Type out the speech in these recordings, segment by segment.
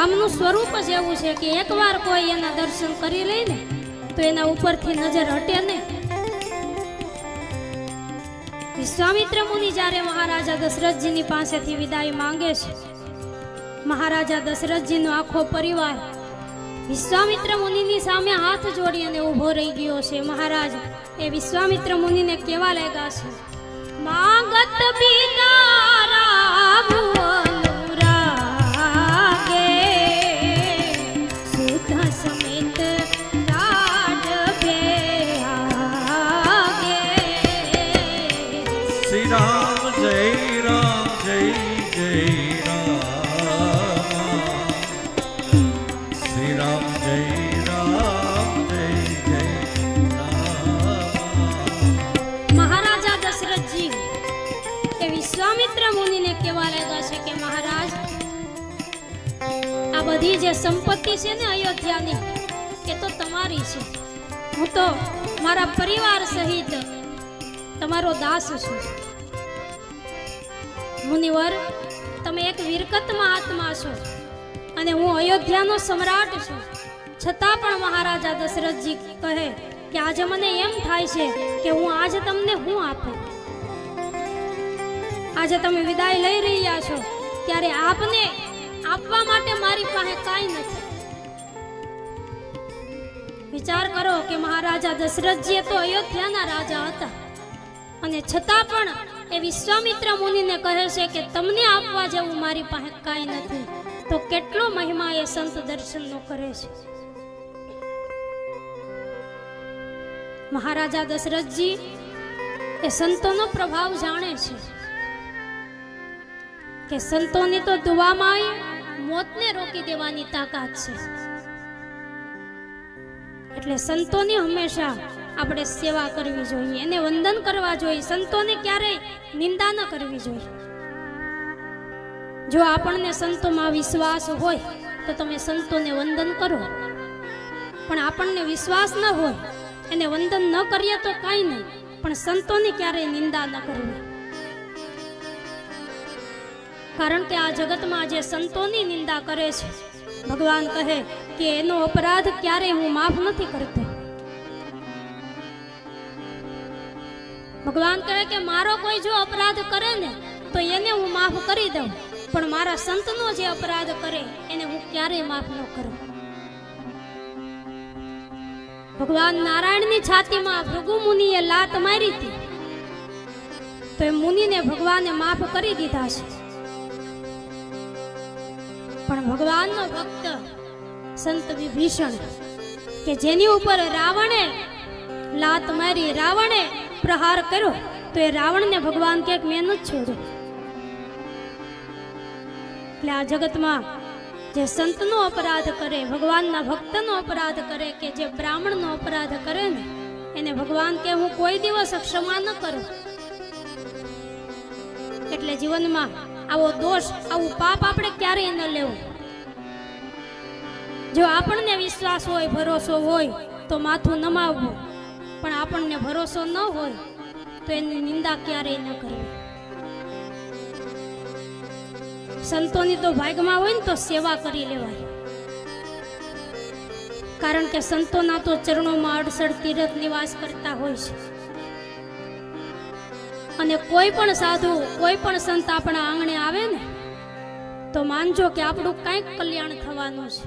રામનું સ્વરૂપ જ એવું છે કે એકવાર કોઈ એના દર્શન કરી લે ને તો એના ઉપરથી નજર હટે નહીં. વિશ્વામિત્ર મુનિ જ્યારે મહારાજા દશરથજીની પાસેથી વિદાય માંગે છે, મહારાજા દશરથજીનો આખો પરિવાર વિશ્વામિત્ર મુનિની સામે હાથ જોડી અને ઊભો રહી ગયો છે. મહારાજ એ વિશ્વામિત્ર મુનિને કેવા લાગ્યા છે, માંગત બિનારા ભુવન રાગે સુત સમેત રાજ બેહાગે. શ્રી રામ જય રામ જય જય વિશ્વામિત્ર મુનિને કહેવા લાગ્યા છે કે મહારાજ, આ બધી જે સંપત્તિ છે ને અયોધ્યાની એ તો તમારી છે. હું તો મારા પરિવાર સહિત તમારો દાસ છું. મુનિવર, તમે એક વિરકતમાં આત્મા છો અને હું અયોધ્યાનો સમ્રાટ છું. છતાં પણ મહારાજા દશરથજી કહે કે આજે મને એમ થાય છે કે હું આજે તમને હું આપું. આજે તમે વિદાય લઈ રહ્યા છો ત્યારે આપને આપવા માટે મારી પાસે કાંઈ નથી. વિચાર કરો કે મહારાજા દશરથજી તો અયોધ્યાના રાજા હતા અને છતાં પણ એ વિશ્વામિત્ર મુનિને કહે છે કે તમને આપવા જેવું મારી પાસે કાંઈ નથી. તો કેટલો મહિમા એ સંત દર્શનનો કરે છે. મહારાજા દશરથજી એ સંતોનો પ્રભાવ જાણે છે કે સંતોની તો દુઆમાં મોતને રોકી દેવાની તાકાત છે. એટલે સંતોની હંમેશા આપણે સેવા કરવી જોઈએ, એને વંદન કરવા જોઈએ. સંતોને ક્યારેય નિંદા ન કરવી જોઈએ. જો આપણને સંતોમાં વિશ્વાસ હોય તો તમે સંતોને વંદન કરો, પણ આપણને વિશ્વાસ ન હોય એને વંદન ન કરીએ તો કાંઈ નહીં, પણ સંતોની ક્યારેય નિંદા ન કરવી. કારણ કે આ જગતમાં જે સંતોની નિંદા કરે છે, ભગવાન કહે કે એનો અપરાધ ક્યારેય હું માફ નથી કરતો. ભગવાન કહે કે મારો કોઈ જો અપરાધ કરે ને તો એને હું માફ કરી દઉં, પણ મારા સંતનો જે અપરાધ કરે એને હું ક્યારેય માફ ન કરું. ભગવાન નારાયણની છાતીમાં ભૃગુ મુનિએ લાત મારી હતી તો એ મુનિને ભગવાને માફ કરી દીધા છે. પણ ભગવાનનો ભક્ત સંત વિભીષણ કે જેની ઉપર રાવણે લાત મારી, રાવણે પ્રહાર કર્યો, તો એ રાવણને ભગવાન કે મેં નથી છોડ્યો. એટલે આ જગતમાં જે સંતનો અપરાધ કરે, ભગવાનના ભક્તનો અપરાધ કરે, કે જે બ્રાહ્મણનો અપરાધ કરે ને એને ભગવાન કે હું કોઈ દિવસ ક્ષમા ન કરું. એટલે જીવનમાં આવો દોષ, આવું પાપ આપણે ક્યારેય ન લેવું. જો આપણને વિશ્વાસ હોય, ભરોસો હોય તો માથું નમાવવું, પણ આપણને ભરોસો ન હોય તો એની નિંદા ક્યારેય ન કરવી. સંતોની તો ભાગમાં હોય ને તો સેવા કરી લેવાય. કારણ કે સંતોના તો ચરણોમાં 68 તીર્થ નિવાસ કરતા હોય છે. અને કોઈ પણ સાધુ, કોઈ પણ સંત આપણા આંગણે આવે ને તો માનજો કે આપણું કંઈક કલ્યાણ થવાનું છે.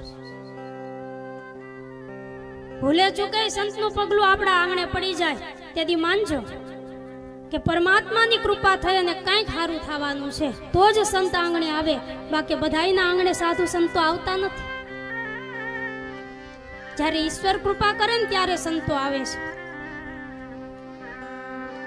ભૂલે ચૂકે સંતનું પગલું આપણા આંગણે પડી જાય તેથી માનજો કે પરમાત્માની કૃપા થઈ અને કંઈક સારું થવાનું છે. તો જ સંત આંગણે આવે, બાકી બધાયના આંગણે સાધુ સંતો આવતા નથી. જ્યારે ઈશ્વર કૃપા કરે ને ત્યારે સંતો આવે છે.